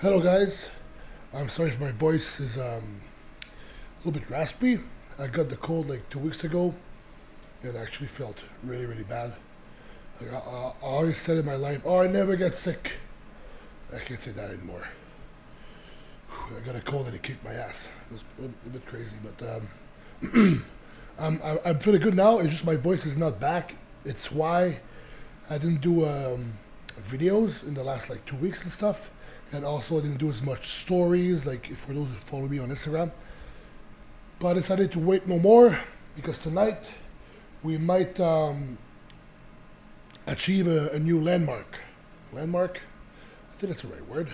Hello, guys. I'm sorry if my voice is a little bit raspy. I got the cold like 2 weeks ago, and I actually felt really, really bad. I always said in my life, "Oh, I never get sick." I can't say that anymore. I got a cold and it kicked my ass. It was a bit crazy, but I'm feeling good now. It's just my voice is not back. It's why I didn't do videos in the last like 2 weeks and stuff, and also I didn't do as much stories like for those who follow me on Instagram. But I decided to wait no more because tonight we might achieve a new landmark. Landmark? I think that's the right word.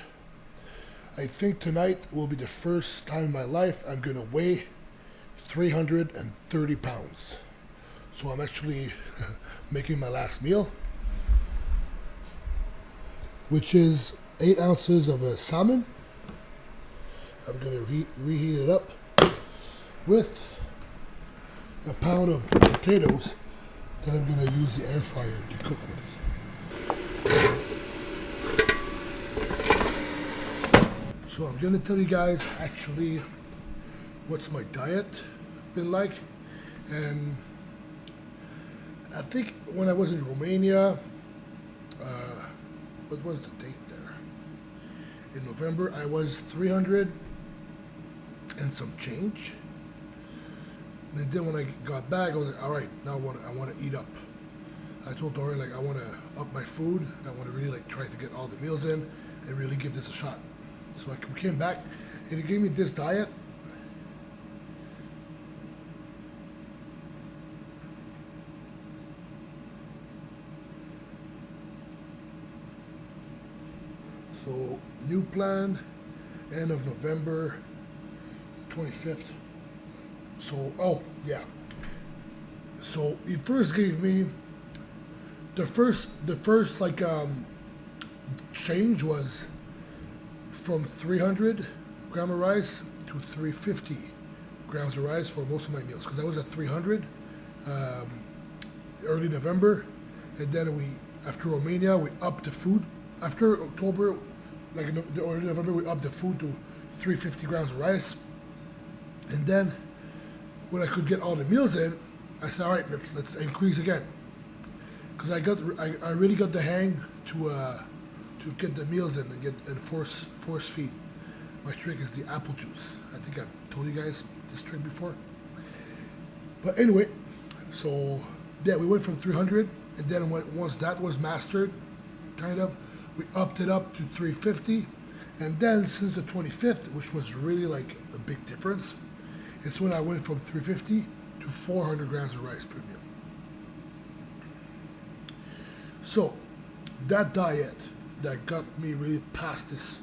I think tonight will be the first time in my life I'm gonna weigh 330 pounds. So I'm actually making my last meal, which is 8 ounces of a salmon. I'm gonna reheat it up with a pound of potatoes that I'm gonna use the air fryer to cook with. So I'm gonna tell you guys actually what's my diet been like, and I think when I was in Romania, what was the date there? In November, I was 300 and some change. And then when I got back, I was like, all right, now I want to eat up. I told Dorian like I want to up my food. And I want to really like try to get all the meals in and really give this a shot. So we came back, and he gave me this diet. So new plan, end of November, 25th. So So he first gave me the first like change was from 300 gram of rice to 350 grams of rice for most of my meals because I was at 300 early November, and then we after Romania we upped the food after October, like in the early November we upped the food to 350 grams of rice, and then when I could get all the meals in, I said, all right, let's increase again, because I really got the hang to get the meals in and force feed. My trick is the apple juice. I think I told you guys this trick before. But anyway, so yeah, we went from 300, and then once that was mastered, kind of, we upped it up to 350, and then since the 25th, which was really like a big difference, it's when I went from 350 to 400 grams of rice per meal. So that diet that got me really past this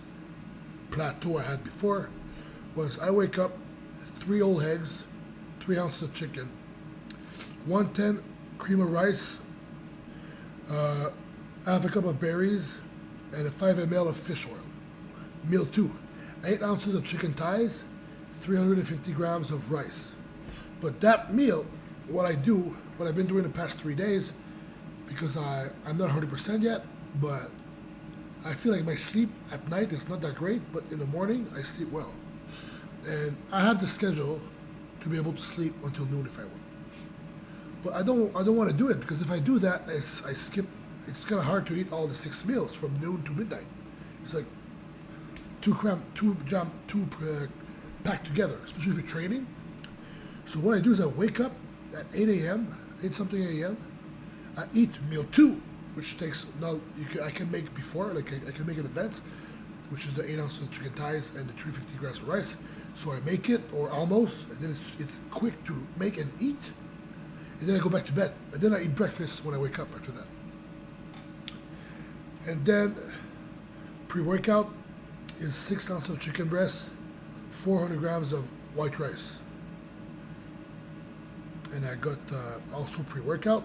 plateau I had before was I wake up 3 whole eggs, 3 ounces of chicken, 110 cream of rice, half a cup of berries, and a 5 ml of fish oil. Meal two, 8 ounces of chicken thighs, 350 grams of rice. But that meal, what I've been doing the past 3 days, because I'm not 100% yet, but I feel like my sleep at night is not that great, but in the morning I sleep well. And I have the schedule to be able to sleep until noon if I want. But I don't want to do it because if I do that, I skip. It's kind of hard to eat all the 6 meals from noon to midnight. It's like two packed together, especially if you're training. So what I do is I wake up at 8 a.m., 8 something a.m. I eat meal two, which takes now I can make before, like I can make in advance, which is the 8 ounces of chicken thighs and the 350 grams of rice. So I make it or almost, and then it's quick to make and eat, and then I go back to bed, and then I eat breakfast when I wake up after that. And then pre-workout is 6 ounces of chicken breast, 400 grams of white rice. And I got also pre-workout,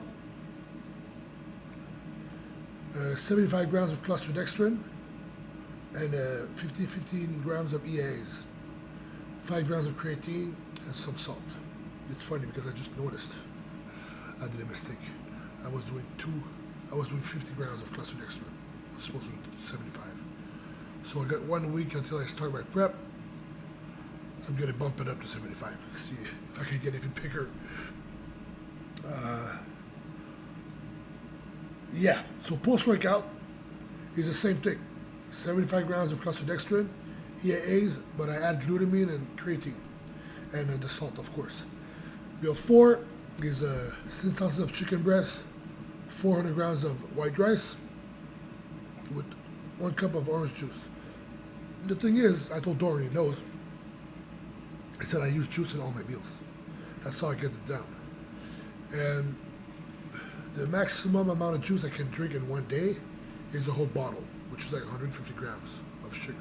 75 grams of cluster dextrin, and 15 grams of EAs, 5 grams of creatine, and some salt. It's funny because I just noticed I did a mistake. I was doing 50 grams of cluster dextrin. I was supposed to do 75. So I got 1 week until I start my prep. I'm gonna bump it up to 75. See if I can get even bigger. Yeah. So post workout is the same thing. 75 grams of cluster dextrin, EAAs, but I add glutamine and creatine, and the salt, of course. Meal 4 is 6 ounces of chicken breast, 400 grams of white rice, with 1 cup of orange juice. The thing is, I told Dorian, he knows, I said I use juice in all my meals. That's how I get it down. And the maximum amount of juice I can drink in 1 day is a whole bottle, which is like 150 grams of sugar.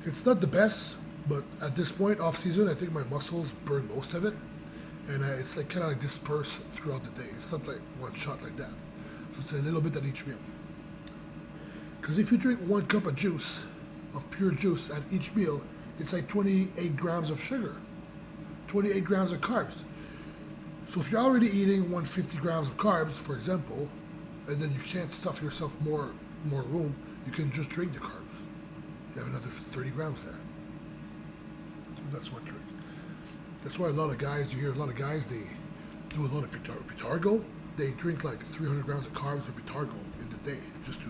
It's not the best, but at this point, off season, I think my muscles burn most of it, and it's like kind of like dispersed throughout the day. It's not like one shot like that. So it's a little bit at each meal. Because if you drink 1 cup of juice, of pure juice at each meal, it's like 28 grams of sugar, 28 grams of carbs. So if you're already eating 150 grams of carbs, for example, and then you can't stuff yourself more room, you can just drink the carbs. You have another 30 grams there. So that's one trick. That's why a lot of guys, you hear a lot of guys, they do a lot of Vitargo. They drink like 300 grams of carbs or Vitargo in the day just to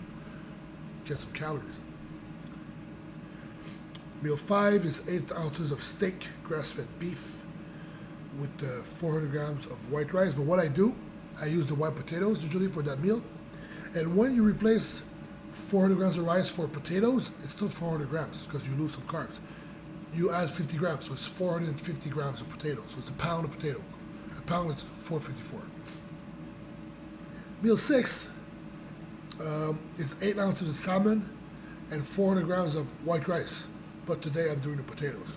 get some calories in. Meal 5 is 8 ounces of steak, grass-fed beef, with 400 grams of white rice. But what I do, I use the white potatoes usually for that meal. And when you replace 400 grams of rice for potatoes, it's still 400 grams because you lose some carbs. You add 50 grams, so it's 450 grams of potatoes. So it's a pound of potato. A pound is 454. Meal 6 is 8 ounces of salmon and 400 grams of white rice. But today I'm doing the potatoes.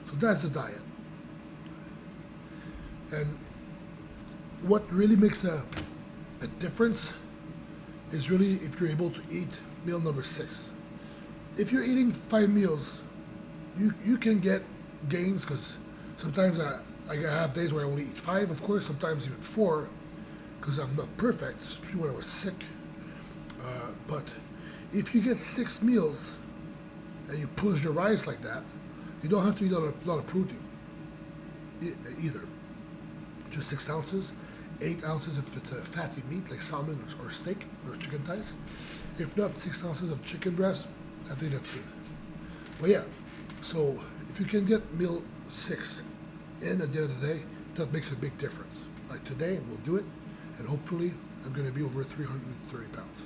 So that's the diet. And what really makes a difference is really if you're able to eat meal number 6. If you're eating 5 meals, you can get gains, because sometimes I have days where I only eat 5, of course, sometimes even 4, because I'm not perfect, especially when I was sick. But if you get 6 meals and you push the rice like that, you don't have to eat a lot of protein either. Just 6 ounces, 8 ounces if it's a fatty meat like salmon or steak or chicken thighs. If not, 6 ounces of chicken breast, I think that's good. But yeah, so if you can get meal 6 in at the end of the day, that makes a big difference. Like today, we'll do it, and hopefully I'm going to be over 330 pounds.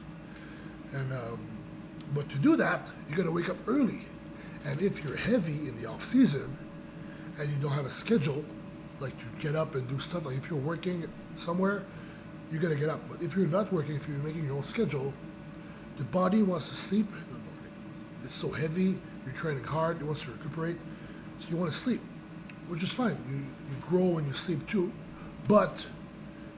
And but to do that, you got to wake up early. And if you're heavy in the off season and you don't have a schedule, like to get up and do stuff, like if you're working somewhere, you got to get up. But if you're not working, if you're making your own schedule, the body wants to sleep in the morning. It's so heavy, you're training hard, it wants to recuperate, so you want to sleep, which is fine. You grow when you sleep too, but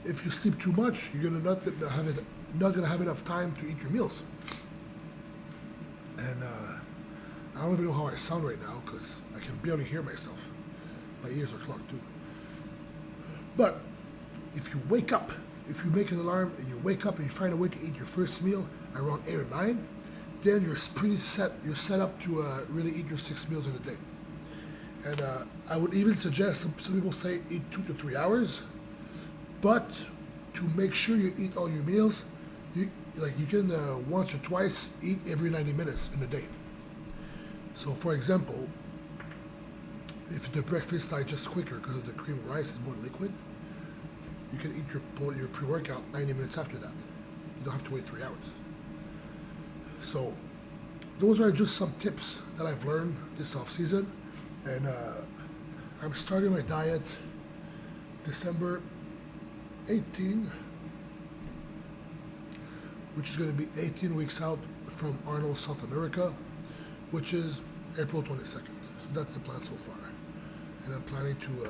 if you sleep too much, you're gonna not gonna have enough time to eat your meals. And I don't even know how I sound right now because I can barely hear myself. My ears are clogged too. But if you wake up, if you make an alarm and you wake up and you find a way to eat your first meal around 8 or 9, then you're pretty set. You're set up to really eat your 6 meals in a day. And I would even suggest, some people say eat 2 to 3 hours, but to make sure you eat all your meals, you can once or twice eat every 90 minutes in a day. So for example, if the breakfast digests quicker because of the cream of rice is more liquid, you can eat your pre-workout 90 minutes after that. You don't have to wait 3 hours. So those are just some tips that I've learned this off season, and I'm starting my diet December 18, which is going to be 18 weeks out from Arnold South America, which is April 22nd. So that's the plan so far. And I'm planning to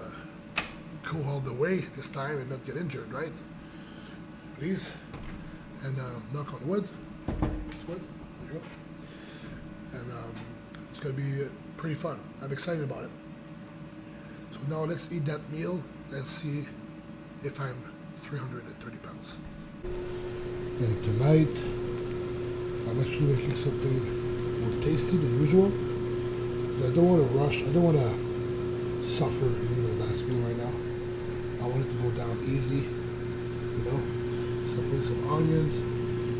go all the way this time and not get injured, right? Please. And knock on wood. This wood. There you go. And it's going to be pretty fun. I'm excited about it. So now let's eat that meal and see if I'm 330 pounds. And tonight, I'm actually making something more tasty than usual. I don't want to rush. I don't want to suffer in the last meal right now. I want it to go down easy. You know, so I put some onions,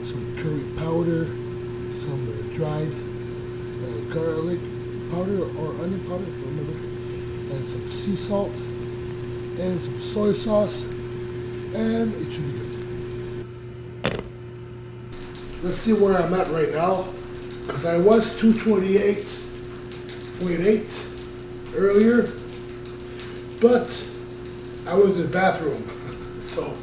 some curry powder, some dried garlic powder or onion powder, if I remember, and some sea salt, and some soy sauce, and it should be good. Let's see where I'm at right now, because I was 228.8 earlier, but I went to the bathroom, so.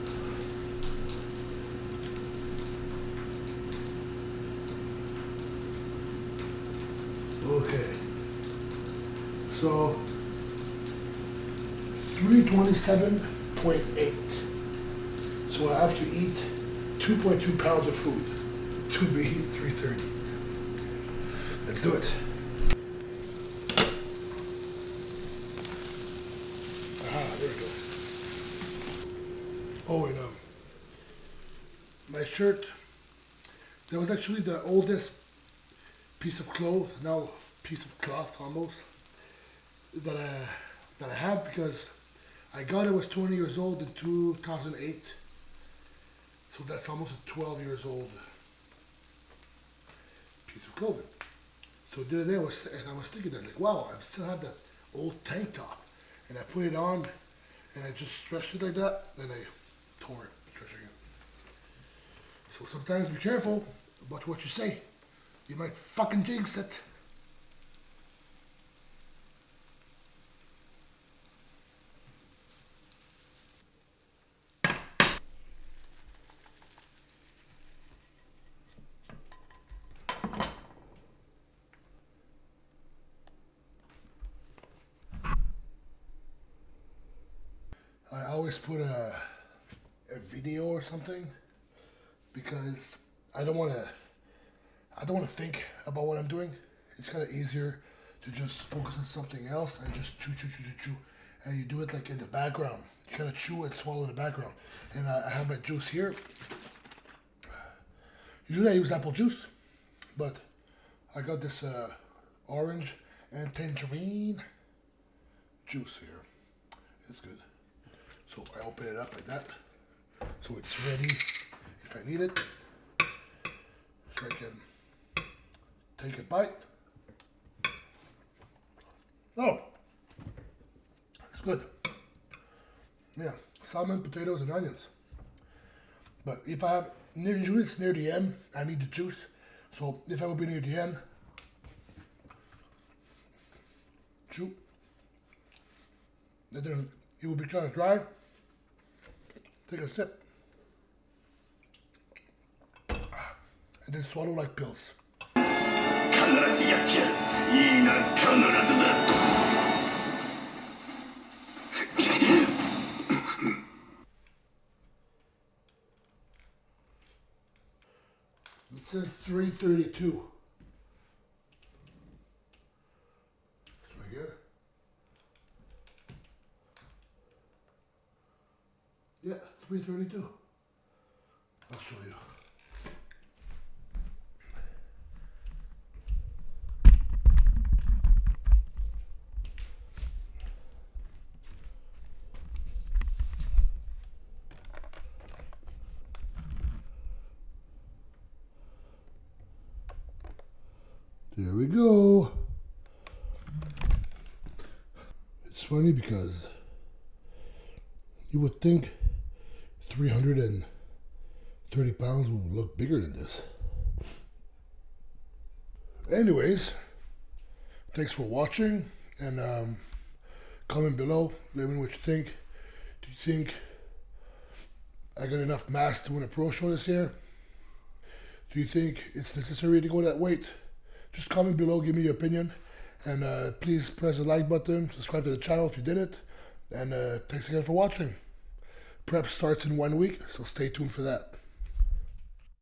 Okay, so 327.8. So I have to eat 2.2 pounds of food to be 330. Let's do it. There we go. Oh, and my shirt, that was actually the oldest piece of cloth, now piece of cloth almost, that I have, because I got it, was 20 years old in 2008. So that's almost a 12 years old piece of clothing. So the other day I was thinking that, like, wow, I still have that old tank top. And I put it on and I just stretched it like that, and I tore it, stretching it. So sometimes be careful about what you say. You might fucking jinx it. I always put a video or something, because I don't want to think about what I'm doing. It's kind of easier to just focus on something else and just chew, and you do it like in the background. You kind of chew and swallow in the background. And I have my juice here. Usually I use apple juice, but I got this orange and tangerine juice here. It's good. So I open it up like that, so it's ready if I need it. So I can take a bite. Oh, it's good. Yeah, salmon, potatoes, and onions. But if I have, usually it's near the end, I need the juice. So if I would be near the end, chew. And then it will be kind of dry. Take a sip. And then swallow like pills. It says 332. It's right here. Yeah, 332. I'll show you. There we go. It's funny because you would think 330 pounds would look bigger than this. Anyways, thanks for watching, and comment below, let me know what you think. Do you think I got enough mass to win a pro show this year? Do you think it's necessary to go that weight? Just comment below, give me your opinion, and please press the like button, subscribe to the channel if you did it, and thanks again for watching. Prep starts in 1 week, so stay tuned for that.